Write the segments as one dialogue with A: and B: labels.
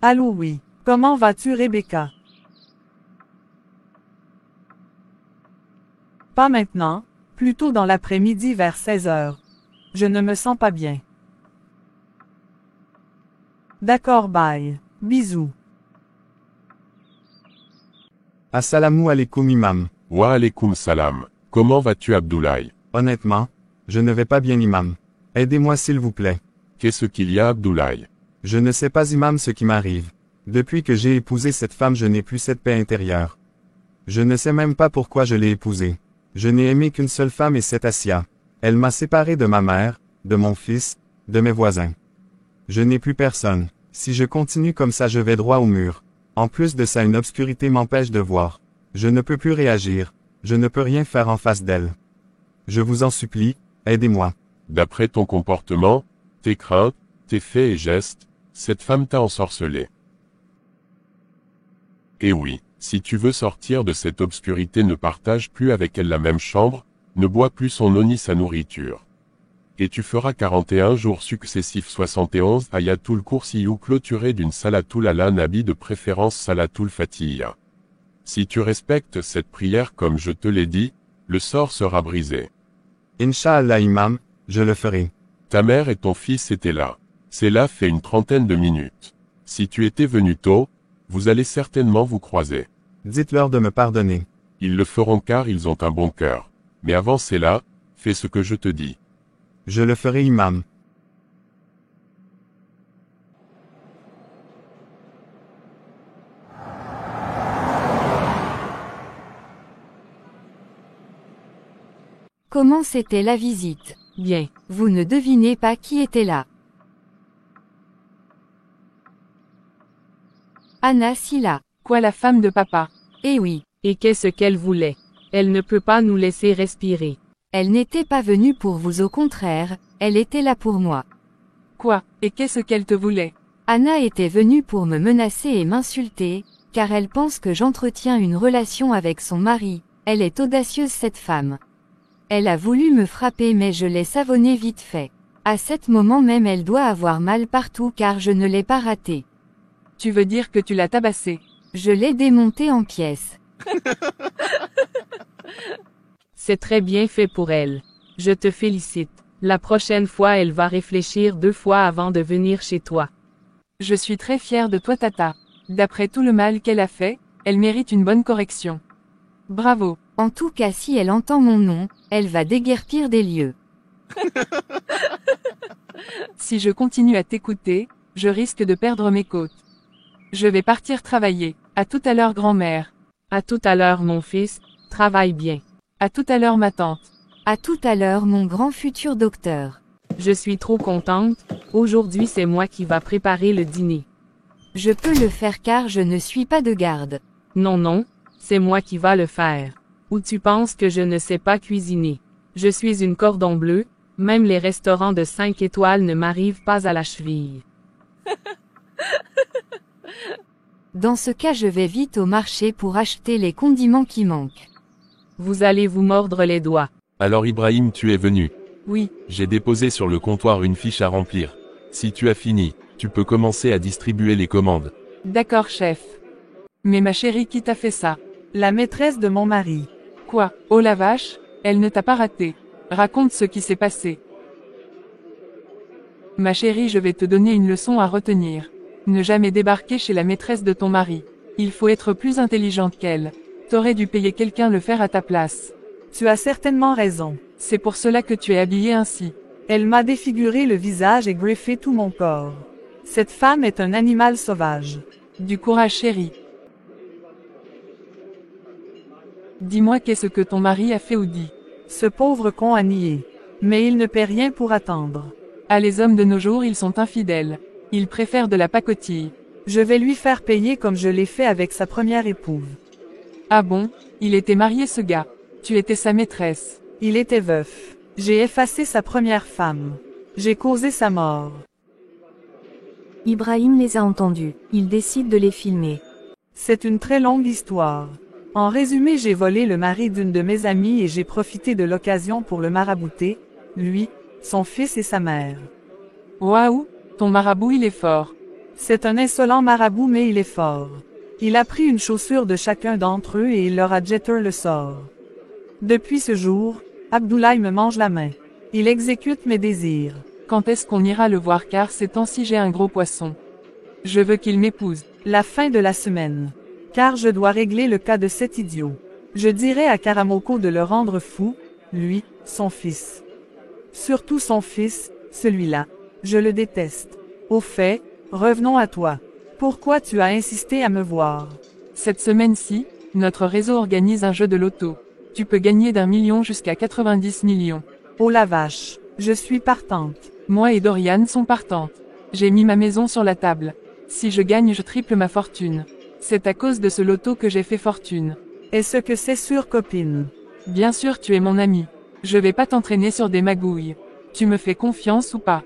A: Allô oui. Comment vas-tu Rebecca? Pas maintenant, plutôt dans l'après-midi vers 16 heures. Je ne me sens pas bien. D'accord bye. Bisous.
B: Assalamu alaikum imam.
C: Wa alaykoum salam. Comment vas-tu Abdoulaye?
B: Honnêtement, je ne vais pas bien imam. Aidez-moi s'il vous plaît.
C: Qu'est-ce qu'il y a Abdoulaye?
B: Je ne sais pas imam ce qui m'arrive. Depuis que j'ai épousé cette femme je n'ai plus cette paix intérieure. Je ne sais même pas pourquoi je l'ai épousée. Je n'ai aimé qu'une seule femme et c'est Assia. Elle m'a séparé de ma mère, de mon fils, de mes voisins. Je n'ai plus personne. Si je continue comme ça je vais droit au mur. En plus de ça une obscurité m'empêche de voir. Je ne peux plus réagir. Je ne peux rien faire en face d'elle. Je vous en supplie, aidez-moi.
C: D'après ton comportement, tes craintes, tes faits et gestes, cette femme t'a ensorcelé. Et oui, si tu veux sortir de cette obscurité ne partage plus avec elle la même chambre, ne bois plus son eau ni sa nourriture. Et tu feras 41 jours successifs 71 ayatul kursiyu clôturé d'une salatul ala nabi de préférence salatul fatiha. Si tu respectes cette prière comme je te l'ai dit, le sort sera brisé.
B: Inch'Allah imam, je le ferai.
C: Ta mère et ton fils étaient là. Cela fait une trentaine de minutes. Si tu étais venu tôt, vous allez certainement vous croiser.
B: Dites-leur de me pardonner.
C: Ils le feront car ils ont un bon cœur. Mais avant cela, fais ce que je te dis.
B: Je le ferai imam.
D: Comment c'était la visite? Bien, vous ne devinez pas qui était là. Anna Silla.
E: Quoi la femme de papa?
D: Eh oui,
E: Et qu'est-ce qu'elle voulait? Elle ne peut pas nous laisser respirer.
D: elle n'était pas venue pour vous au contraire, elle était là pour moi.
E: Quoi? Et qu'est-ce qu'elle te voulait?
D: Anna était venue pour me menacer et m'insulter, car elle pense que j'entretiens une relation avec son mari, elle est audacieuse cette femme. Elle a voulu me frapper mais je l'ai savonnée vite fait. À cet moment même elle doit avoir mal partout car je ne l'ai pas ratée.
E: Tu veux dire que tu l'as tabassée?
D: Je l'ai démontée en pièces.
E: C'est très bien fait pour elle. Je te félicite. La prochaine fois elle va réfléchir 2 fois avant de venir chez toi. Je suis très fière de toi Tata. D'après tout le mal qu'elle a fait, elle mérite une bonne correction. Bravo.
D: En tout cas si elle entend mon nom, elle va déguerpir des lieux.
E: Si je continue à t'écouter, je risque de perdre mes côtes. Je vais partir travailler. À tout à l'heure grand-mère.
F: À tout à l'heure mon fils, travaille bien.
E: À tout à l'heure ma tante.
D: À tout à l'heure mon grand futur docteur.
F: Je suis trop contente, aujourd'hui c'est moi qui va préparer le dîner.
D: Je peux le faire car je ne suis pas de garde.
F: Non non, c'est moi qui va le faire. Ou tu penses que je ne sais pas cuisiner? Je suis une cordon bleu, même les restaurants de 5 étoiles ne m'arrivent pas à la cheville.
D: Dans ce cas je vais vite au marché pour acheter les condiments qui manquent.
F: Vous allez vous mordre les doigts.
G: Alors Ibrahim tu es venu.
E: Oui.
G: J'ai déposé sur le comptoir une fiche à remplir. Si tu as fini, tu peux commencer à distribuer les commandes.
E: D'accord chef. Mais ma chérie qui t'a fait ça?
A: La maîtresse de mon mari.
E: Quoi? Oh la vache, elle ne t'a pas raté. Raconte ce qui s'est passé. Ma chérie je vais te donner une leçon à retenir. Ne jamais débarquer chez la maîtresse de ton mari. Il faut être plus intelligente qu'elle. T'aurais dû payer quelqu'un le faire à ta place.
A: Tu as certainement raison.
E: C'est pour cela que tu es habillée ainsi.
A: Elle m'a défiguré le visage et greffé tout mon corps. Cette femme est un animal sauvage.
E: Du courage chérie. Dis-moi qu'est-ce que ton mari a fait ou dit.
A: Ce pauvre con a nié. Mais il ne paie rien pour attendre.
E: Ah les hommes de nos jours ils sont infidèles. Ils préfèrent de la pacotille.
A: Je vais lui faire payer comme je l'ai fait avec sa première épouse.
E: Ah bon? Il était marié ce gars. Tu étais sa maîtresse.
A: Il était veuf. J'ai effacé sa première femme. J'ai causé sa mort.
D: Ibrahim les a entendus. Il décide de les filmer.
A: C'est une très longue histoire. En résumé, j'ai volé le mari d'une de mes amies et j'ai profité de l'occasion pour le marabouter, lui, son fils et sa mère.
E: Waouh, ton marabout il est fort.
A: C'est un insolent marabout mais il est fort. Il a pris une chaussure de chacun d'entre eux et il leur a jeté le sort. Depuis ce jour, Abdoulaye me mange la main. Il exécute mes désirs.
F: Quand est-ce qu'on ira le voir car ces temps-ci j'ai un gros poisson. Je veux qu'il m'épouse.
A: La fin de la semaine. Car je dois régler le cas de cet idiot. Je dirai à Karamoko de le rendre fou, lui, son fils. Surtout son fils, celui-là. Je le déteste. Au fait, revenons à toi. Pourquoi tu as insisté à me voir?
F: Cette semaine-ci, notre réseau organise un jeu de loto. Tu peux gagner d'1 million jusqu'à 90 millions.
A: Oh la vache, je suis partante.
F: Moi et Dorian sont partantes. J'ai mis ma maison sur la table. Si je gagne, je triple ma fortune. C'est à cause de ce loto que j'ai fait fortune.
A: Est-ce que c'est sûr, copine?
F: Bien sûr, tu es mon ami. Je vais pas t'entraîner sur des magouilles. Tu me fais confiance ou pas?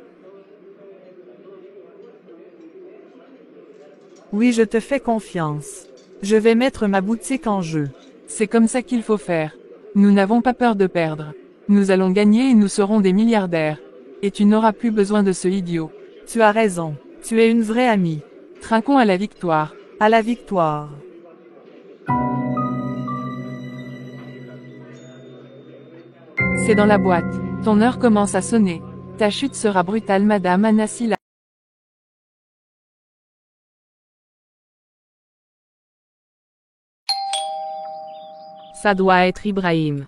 A: Oui, je te fais confiance. Je vais mettre ma boutique en jeu.
F: C'est comme ça qu'il faut faire. Nous n'avons pas peur de perdre. Nous allons gagner et nous serons des milliardaires. Et tu n'auras plus besoin de ce idiot.
A: Tu as raison. Tu es une vraie amie.
F: Trinquons à la victoire.
A: À la victoire.
F: C'est dans la boîte. Ton heure commence à sonner. Ta chute sera brutale, Madame Anassila.
E: Ça doit être Ibrahim.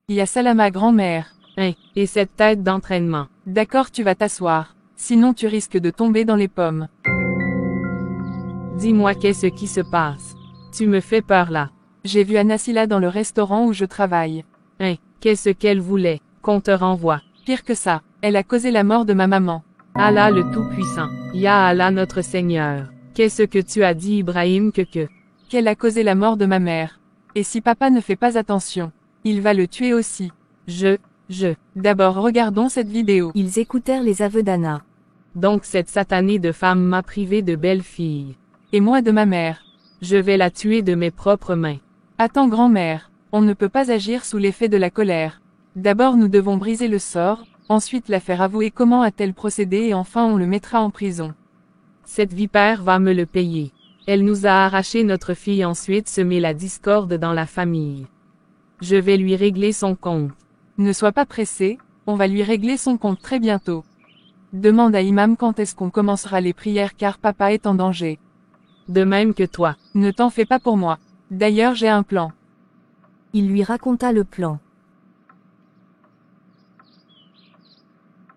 F: Il y a Salama, grand-mère.
E: Hein, et cette tête d'entraînement.
F: D'accord, tu vas t'asseoir. Sinon tu risques de tomber dans les pommes.
E: Dis-moi qu'est-ce qui se passe. Tu me fais peur là.
F: J'ai vu Anassila dans le restaurant où je travaille.
E: Hein, qu'est-ce qu'elle voulait? Qu'on te renvoie.
F: Pire que ça, elle a causé la mort de ma maman.
E: Allah le Tout-Puissant. Ya Allah notre Seigneur. Qu'est-ce que tu as dit, Ibrahim,
F: Qu'elle a causé la mort de ma mère. Et si papa ne fait pas attention, il va le tuer aussi. D'abord regardons cette vidéo.
D: Ils écoutèrent les aveux d'Anna.
E: Donc cette satanée de femme m'a privé de belle fille.
F: Et moi de ma mère.
E: Je vais la tuer de mes propres mains.
F: Attends, grand-mère, on ne peut pas agir sous l'effet de la colère. D'abord nous devons briser le sort, ensuite la faire avouer comment a-t-elle procédé et enfin on le mettra en prison.
E: Cette vipère va me le payer. Elle nous a arraché notre fille, ensuite semé la discorde dans la famille. Je vais lui régler son compte.
F: Ne sois pas pressé, on va lui régler son compte très bientôt. Demande à Imam quand est-ce qu'on commencera les prières car papa est en danger.
E: De même que toi.
F: Ne t'en fais pas pour moi. D'ailleurs j'ai un plan.
D: Il lui raconta le plan.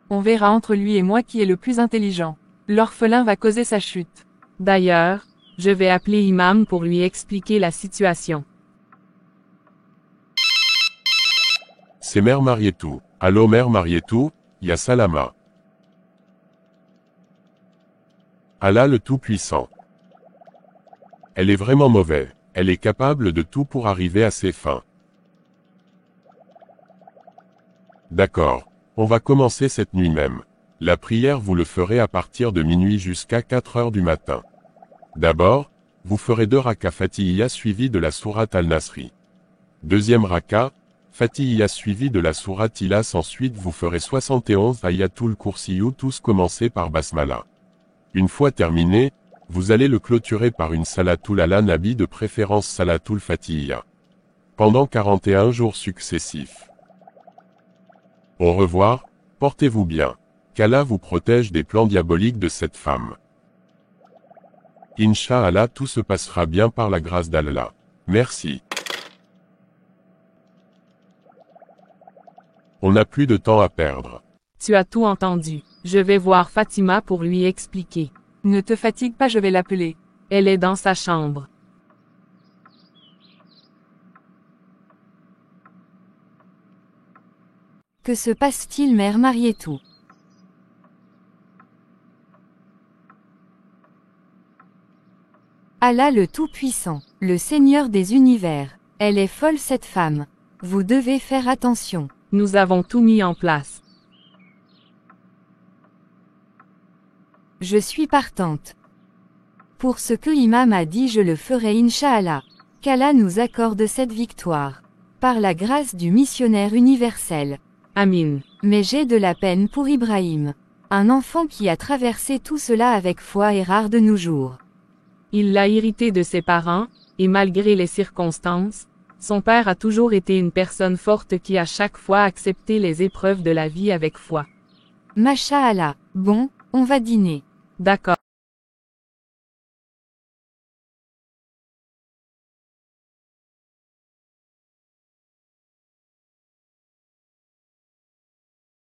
F: On verra entre lui et moi qui est le plus intelligent. L'orphelin va causer sa chute.
E: D'ailleurs, je vais appeler Imam pour lui expliquer la situation.
C: C'est Mère Marietou. Allô Mère Marietou, y a Salama. Allah le Tout-Puissant. Elle est vraiment mauvaise. Elle est capable de tout pour arriver à ses fins. D'accord. On va commencer cette nuit même. La prière vous le ferez à partir de minuit jusqu'à 4 heures du matin. D'abord, vous ferez 2 rakas Fatihiyya suivis de la sourate Al-Nasri. Deuxième raka, Fatihiyya suivi de la sourate Ilas. Ensuite vous ferez 71 Ayatul Kursiyu tous commencés par Basmala. Une fois terminé, vous allez le clôturer par une Salatul ala Nabi, de préférence Salatul Fatihiyya. Pendant 41 jours successifs. Au revoir, portez-vous bien. Qu'Allah vous protège des plans diaboliques de cette femme. Inch'Allah, tout se passera bien par la grâce d'Allah. Merci. On n'a plus de temps à perdre.
E: Tu as tout entendu. Je vais voir Fatima pour lui expliquer.
F: Ne te fatigue pas, je vais l'appeler.
E: Elle est dans sa chambre.
D: Que se passe-t-il, Mère Marietou? Allah le Tout-Puissant, le Seigneur des univers. Elle est folle cette femme. Vous devez faire attention.
E: Nous avons tout mis en place.
D: Je suis partante. Pour ce que Imam a dit, je le ferai Inch'Allah. Qu'Allah nous accorde cette victoire. Par la grâce du missionnaire universel.
E: Amin.
D: Mais j'ai de la peine pour Ibrahim. Un enfant qui a traversé tout cela avec foi est rare de nos jours.
E: Il l'a hérité de ses parents, et malgré les circonstances, son père a toujours été une personne forte qui a chaque fois accepté les épreuves de la vie avec foi.
D: Masha'Allah. Bon, on va dîner.
E: D'accord.